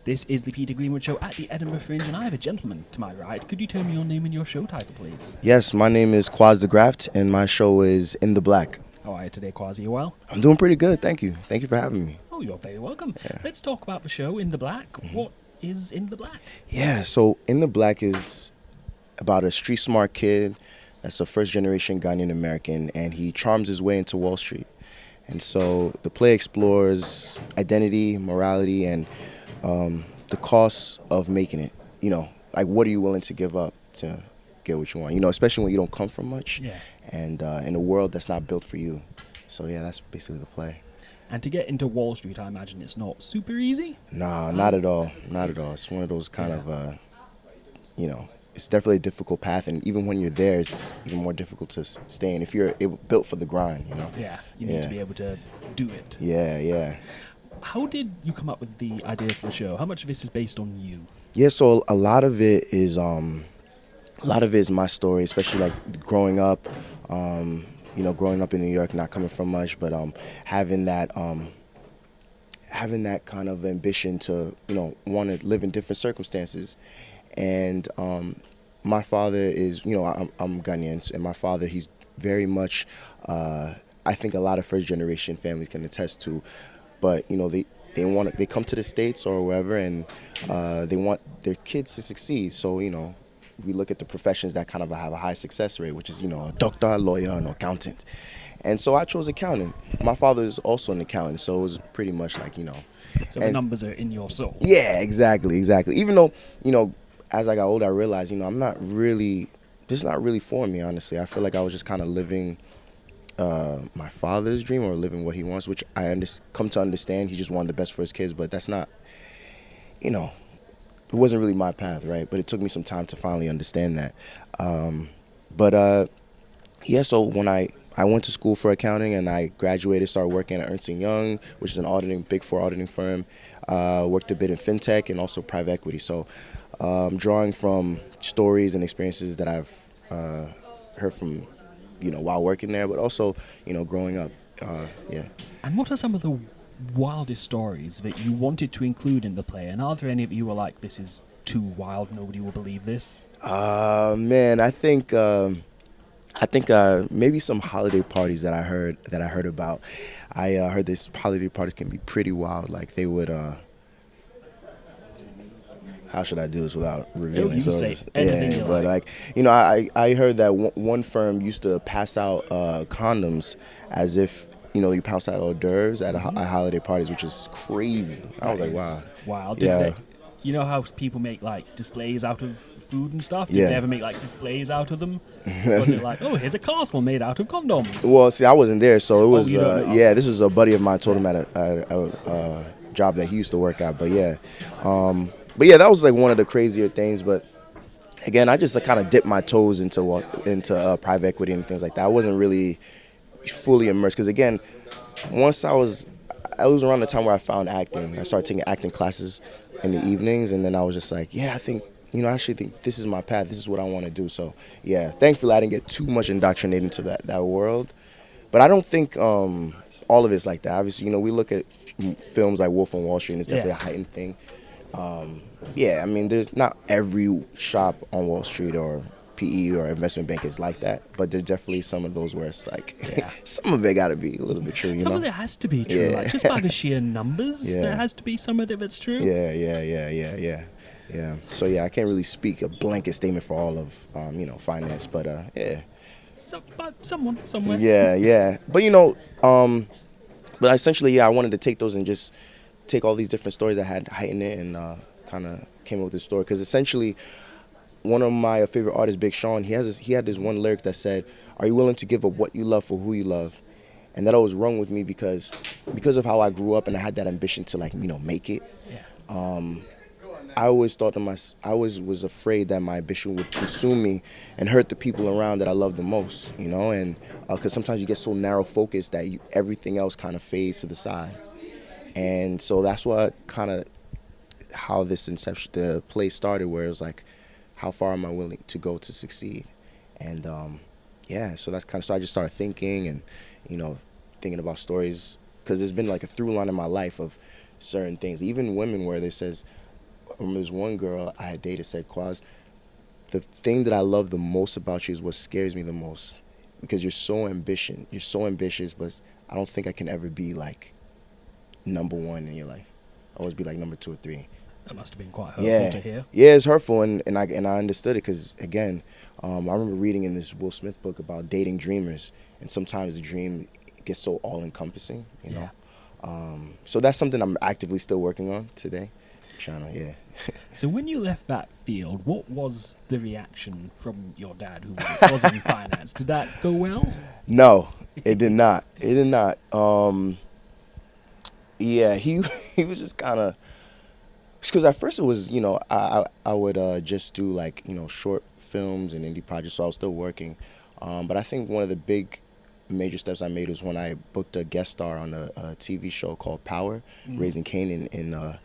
This is the Peter Greenwood Show at the Edinburgh Fringe, and I have a gentleman to my right. Could you tell me your name and your show title, please? Yes, my name is Quaz Degraft, and my show is In the Black. How are you today, Quaz? Are you well? I'm doing pretty good, thank you. Thank you for having me. Oh, you're very welcome. Yeah. Let's talk about the show, In the Black. What is In the Black? Yeah, so In the Black is about a street smart kid that's a first-generation Ghanaian American, and he charms his way into Wall Street. And so the play explores identity, morality, and the costs of making it. You know, like what are you willing to give up to get what you want? You know, especially when you don't come from much, and in a world that's not built for you. So yeah, that's basically the play. And to get into Wall Street, I imagine it's not super easy? Nah, not at all. Not at all. It's one of those kind of, you know, it's definitely a difficult path. And even when you're there, it's even more difficult to stay in if you're built for the grind, you know? Yeah, you need to be able to do it. Yeah. How did you come up with the idea for the show? How much of this is based on you? Yeah, so a lot of it is my story, especially like growing up, you know, growing up in New York, not coming from much, but having that kind of ambition to, you know, want to live in different circumstances. And my father is, you know, I'm Ghanaian, and my father, he's very much, I think a lot of first generation families can attest to, but, you know, they come to the States or wherever, and they want their kids to succeed. So, you know, we look at the professions that kind of have a high success rate, which is, you know, a doctor, a lawyer, an accountant. And so I chose accounting. My father is also an accountant, so it was pretty much like, you know. So the numbers are in your soul. Yeah, exactly. Even though, you know, as I got older, I realized, you know, this is not really for me, honestly. I feel like I was just kind of living my father's dream, or living what he wants, which I come to understand. He just wanted the best for his kids, but that's not, you know, it wasn't really my path, right? But it took me some time to finally understand that. Yeah, so when I went to school for accounting and I graduated, started working at Ernst & Young, which is an Big Four auditing firm. Worked a bit in fintech and also private equity. So drawing from stories and experiences that I've heard from, you know, while working there, but also, you know, growing up, yeah. And what are some of the wildest stories that you wanted to include in the play? And are there any of you who are like, this is too wild, nobody will believe this? Man, I think maybe some holiday parties that I heard about. I heard this holiday parties can be pretty wild. Like they would. How should I do this without revealing? You say anything you but like. You know, I heard that one firm used to pass out condoms as if, you know, you pass out hors d'oeuvres at holiday parties, which is crazy. I was like, wow. Wow. Yeah. You know how people make like displays out of food and stuff? Did they ever make like displays out of them? Was it like, oh, here's a castle made out of condoms? Well, see, I wasn't there, so it was. You don't know. Yeah, this is a buddy of mine. Told him at a job that he used to work at. But yeah, that was like one of the crazier things. But again, I just kind of dipped my toes into private equity and things like that. I wasn't really fully immersed because again, once I was around the time where I found acting. I started taking acting classes in the evenings, and then I was just like, yeah, I think, you know, I actually think this is my path. This is what I want to do. So yeah, thankfully I didn't get too much indoctrinated into that world. But I don't think all of it's like that. Obviously, you know, we look at films like Wolf on Wall Street, and it's definitely a heightened thing. Yeah, I mean, there's not every shop on Wall Street or PE or investment bank is like that, but there's definitely some of those where it's like, some of it got to be a little bit true, you know? Some of it has to be true, like just by the sheer numbers, there has to be some of it that's true. Yeah. So yeah, I can't really speak a blanket statement for all of, you know, finance, but yeah. But someone, somewhere. Yeah. But you know, but essentially, yeah, I wanted to take those and just take all these different stories that had heightened it and kind of came up with this story. Because essentially, one of my favorite artists, Big Sean, he had this one lyric that said, "Are you willing to give up what you love for who you love?" And that always rung with me because of how I grew up and I had that ambition to, like, you know, make it. I always thought I always was afraid that my ambition would consume me and hurt the people around that I love the most, you know, and because sometimes you get so narrow focused that everything else kind of fades to the side. And so that's what kind of how the play started, where it was like, how far am I willing to go to succeed? And so that's kind of, so I just started thinking and, you know, thinking about stories, because there's been like a through line in my life of certain things, even women, where they says, there's one girl I had dated said, Quaz, the thing that I love the most about you is what scares me the most, because you're so ambitious, but I don't think I can ever be like number one in your life. I always be like number 2 or 3. That must have been quite hurtful to hear. Yeah, it's hurtful, and I understood it because, again, I remember reading in this Will Smith book about dating dreamers, and sometimes the dream gets so all-encompassing, you know. So that's something I'm actively still working on today. So when you left that field, what was the reaction from your dad, who was in finance? Did that go well? No, it did not. It did not. Yeah, he was just kind of, because at first it was, you know, I would just do like, you know, short films and indie projects, so I was still working. But I think one of the big major steps I made was when I booked a guest star on a TV show called Power, Raising Kanan, and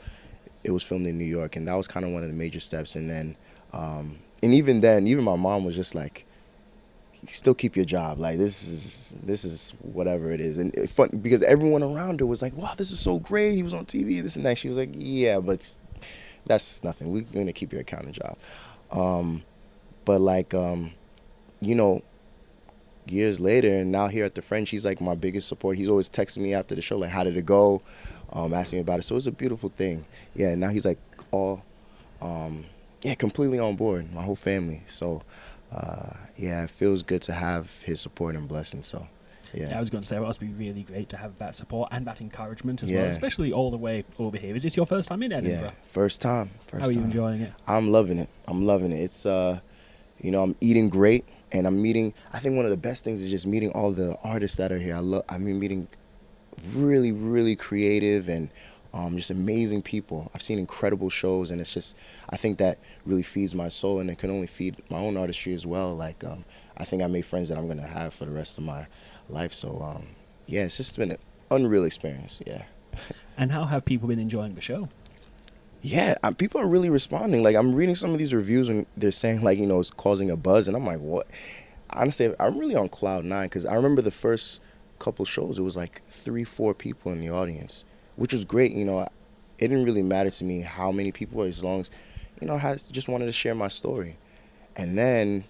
it was filmed in New York, and that was kind of one of the major steps. And then, and even then, even my mom was just like, still keep your job. Like, this is whatever it is. And it's fun because everyone around her was like, wow, this is so great. He was on TV, this and that. She was like, yeah, but that's nothing. We're going to keep your accounting job. But like, you know, years later, and now here at the Fringe, he's like my biggest support. He's always texting me after the show, like, how did it go? Asking me about it. So it's a beautiful thing. Yeah, now he's like all, completely on board, my whole family. So, yeah, it feels good to have his support and blessings. So, yeah. I was going to say, it must be really great to have that support and that encouragement as well, especially all the way over here. Is this your first time in Edinburgh? Yeah, first time. How are you enjoying it? I'm loving it. It's, you know, I'm eating great, and I'm meeting, I think one of the best things is just meeting all the artists that are here. Meeting really, really creative and just amazing people. I've seen incredible shows, and it's just, I think that really feeds my soul, and it can only feed my own artistry as well. Like, I think I made friends that I'm going to have for the rest of my life. So, yeah, it's just been an unreal experience, yeah. And how have people been enjoying the show? Yeah, people are really responding. Like, I'm reading some of these reviews, and they're saying, like, you know, it's causing a buzz, and I'm like, what? Honestly, I'm really on cloud 9, because I remember the first couple shows, it was like 3-4 people in the audience, which was great. You know, it didn't really matter to me how many people were, as long as, you know, I just wanted to share my story. And then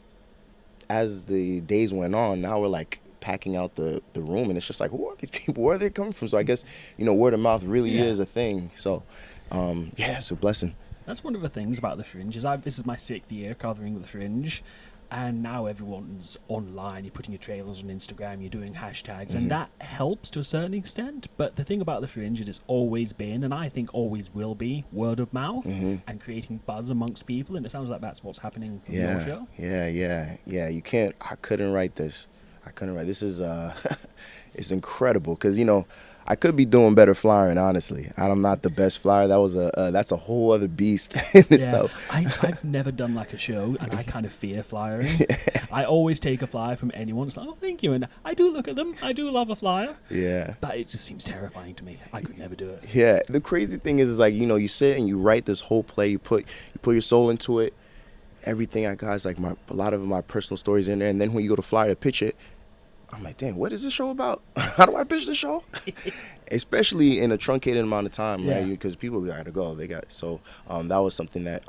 as the days went on, now we're like packing out the room, and it's just like, who are these people? Where are they coming from? So I guess, you know, word of mouth really is a thing. So, yeah, it's a blessing. That's one of the things about the Fringe. This is my 6th year covering the Fringe, and now everyone's online. You're putting your trailers on Instagram, you're doing hashtags, and that helps to a certain extent. But the thing about the Fringe is it's always been, and I think always will be, word of mouth and creating buzz amongst people. And it sounds like that's what's happening from your show. Yeah. You can't. I couldn't write this. This is it's incredible, because, you know, I could be doing better flying, honestly. I'm not the best flyer. That's a whole other beast in itself. I've never done like a show, and I kind of fear flyering. I always take a flyer from anyone. It's like, oh, thank you. And I do look at them. I do love a flyer. Yeah. But it just seems terrifying to me. I could never do it. Yeah. The crazy thing is like, you know, you sit and you write this whole play. You put your soul into it. Everything I got is like a lot of my personal stories in there. And then when you go to flyer to pitch it, I'm like, damn, what is this show about? How do I pitch the show? Especially in a truncated amount of time, right? Because people got to go. So that was something that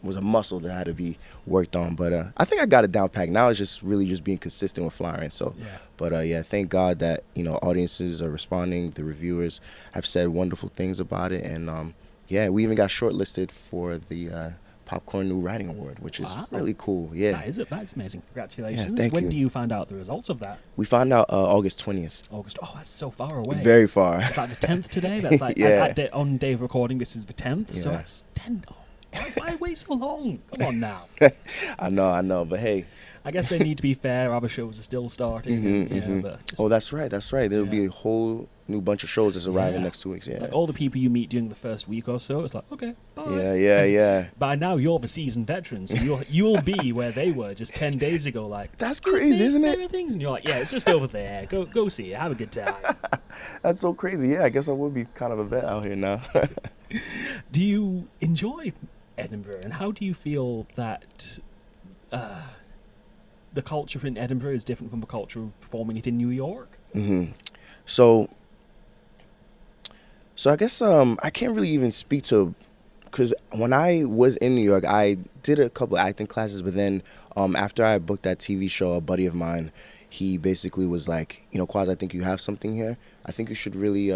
was a muscle that had to be worked on. But I think I got it down packed. Now it's just really just being consistent with flying. So, but thank God that, you know, audiences are responding. The reviewers have said wonderful things about it, and we even got shortlisted for the Popcorn New Writing Award, which is really cool. Yeah, that's amazing. Congratulations. Thank you. When do you find out the results of that? We found out August 20th. Oh, that's so far away. Very far. It's like the 10th today. That's like on day of recording. This is the 10th. So that's 10. Why wait so long? Come on now. I know, but hey, I guess they need to be fair. Other shows are still starting. But that's right. There'll be a whole new bunch of shows that's arriving next 2 weeks. Yeah, like all the people you meet during the first week or so, it's like, okay, bye. Yeah. By now you're the seasoned veteran, so you'll be where they were just 10 days ago. Like, that's crazy, isn't it? And you're like, yeah, it's just over there. Go see it. Have a good time. That's so crazy. Yeah, I guess I would be kind of a vet out here now. Do you enjoy Edinburgh, and how do you feel that the culture in Edinburgh is different from the culture of performing it in New York? So I guess I can't really even speak to because when I was in New York, I did a couple of acting classes, but then after I booked that TV show, a buddy of mine, he basically was like, Quaz, I think you have something here. I think you should really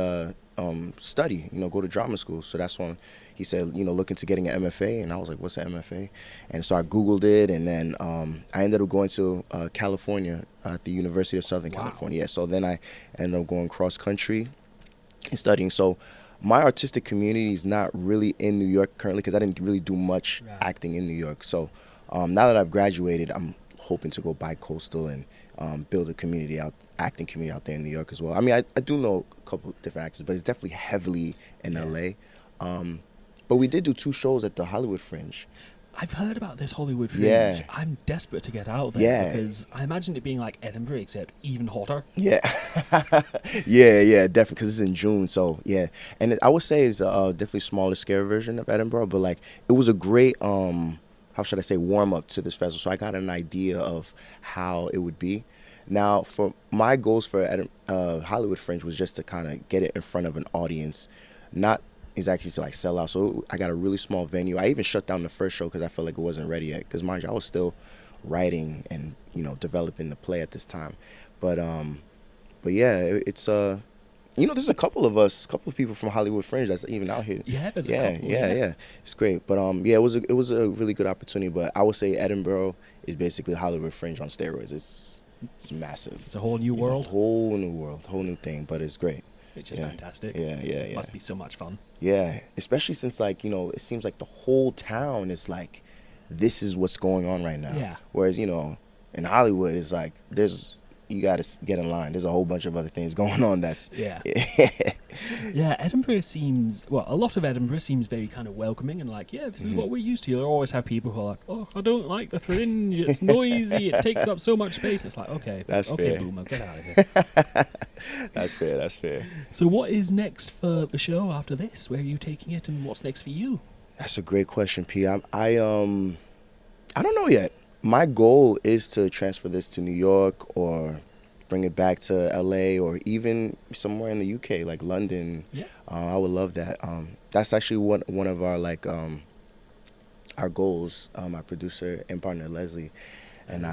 study, go to drama school. So that's when he said, look into getting an MFA. And I was like, what's an MFA? And so I Googled it, and then I ended up going to California at the University of Southern California. Yeah, so then I ended up going cross country and studying. So my artistic community is not really in New York currently because I didn't really do much acting in New York. So now that I've graduated, I'm hoping to go bi-coastal and build a acting community out there in New York as well. I mean, I do know a couple different actors, but it's definitely heavily in LA. But we did do 2 shows at the Hollywood Fringe. I've heard about this Hollywood Fringe. Yeah. I'm desperate to get out there because I imagine it being like Edinburgh, except even hotter. Yeah. yeah, definitely, because it's in June, so yeah. And I would say it's a definitely smaller scale version of Edinburgh, but like it was a great, how should I say, warm up to this festival, so I got an idea of how it would be. Now, for my goals for Hollywood Fringe was just to kind of get it in front of an audience, not exactly to like sell out. So I got a really small venue. I even shut down the first show because I felt like it wasn't ready yet. Because mind you, I was still writing and developing the play at this time. But yeah, it's there's a couple of people from Hollywood Fringe that's even out here. Yeah, there's a couple. Yeah, it's great. But yeah, it was a really good opportunity. But I would say Edinburgh is basically Hollywood Fringe on steroids. It's massive. It's a whole new world. A whole new world, whole new thing. But it's great. Which is fantastic. Yeah. Must be so much fun. Yeah, especially since it seems like the whole town is like, this is what's going on right now. Yeah. Whereas in Hollywood it's like you got to get in line. There's a whole bunch of other things going on. Yeah, Edinburgh seems, a lot of Edinburgh seems very kind of welcoming and like, this is what we're used to. You'll always have people who are like, oh, I don't like the Fringe. It's noisy. It takes up so much space. It's like, okay, fair. Boomer, get out of here. That's fair. So what is next for the show after this? Where are you taking it, and what's next for you? That's a great question, P. I don't know yet. My goal is to transfer this to New York or bring it back to LA or even somewhere in the UK, like London. Yeah. I would love that. That's actually one of our goals. Our producer and partner Leslie and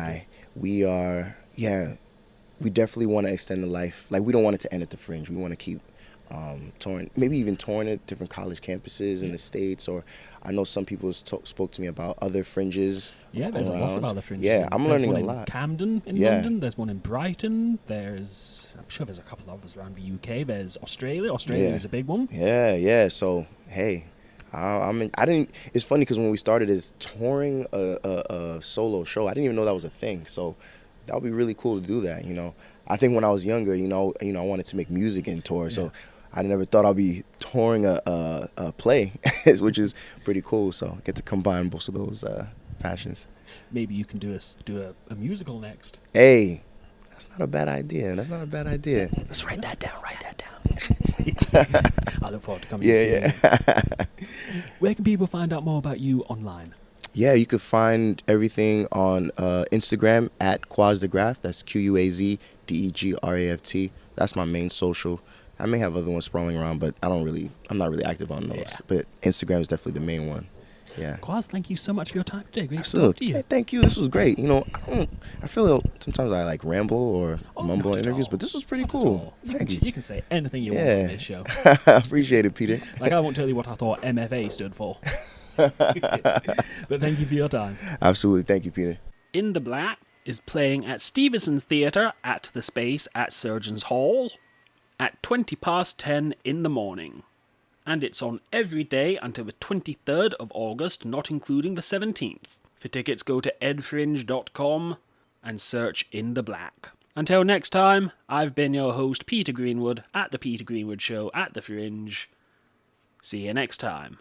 we definitely want to extend the life. Like, we don't want it to end at the Fringe. We want to keep touring, maybe even touring at different college campuses in the States. Or I know some people spoke to me about other fringes. Yeah, there's a lot of other fringes. Yeah, I'm learning a lot. Camden in London. There's one in Brighton. I'm sure there's a couple of others around the UK. There's Australia. Australia is a big one. Yeah. So hey, it's funny because when we started as touring a solo show, I didn't even know that was a thing. So that would be really cool to do that. I think when I was younger, I wanted to make music and tour. So I never thought I'd be touring a play, which is pretty cool. So I get to combine both of those passions. Maybe you can do a musical next. Hey, that's not a bad idea. Let's write that down. I look forward to coming and seeing you. Where can people find out more about you online? Yeah, you can find everything on Instagram at Quaz Degraft. That's QUAZDEGRAFT. That's my main social. I may have other ones sprawling around, but I'm not really active on those. Yeah. But Instagram is definitely the main one. Yeah. Quaz, thank you so much for your time today. Great Absolutely. to talk to you. Hey, thank you. This was great. I feel sometimes I like ramble or mumble in interviews, but this was pretty cool. Thank you. You can say anything you want on this show. Appreciate it, Peter. Like, I won't tell you what I thought MFA stood for. But thank you for your time. Absolutely. Thank you, Peter. In the Black is playing at Stevenson Theatre at the Space at Surgeons Hall at 10:20 in the morning. And it's on every day until the 23rd of August, not including the 17th. For tickets, go to edfringe.com and search In the Black. Until next time, I've been your host, Peter Greenwood, at The Peter Greenwood Show at The Fringe. See you next time.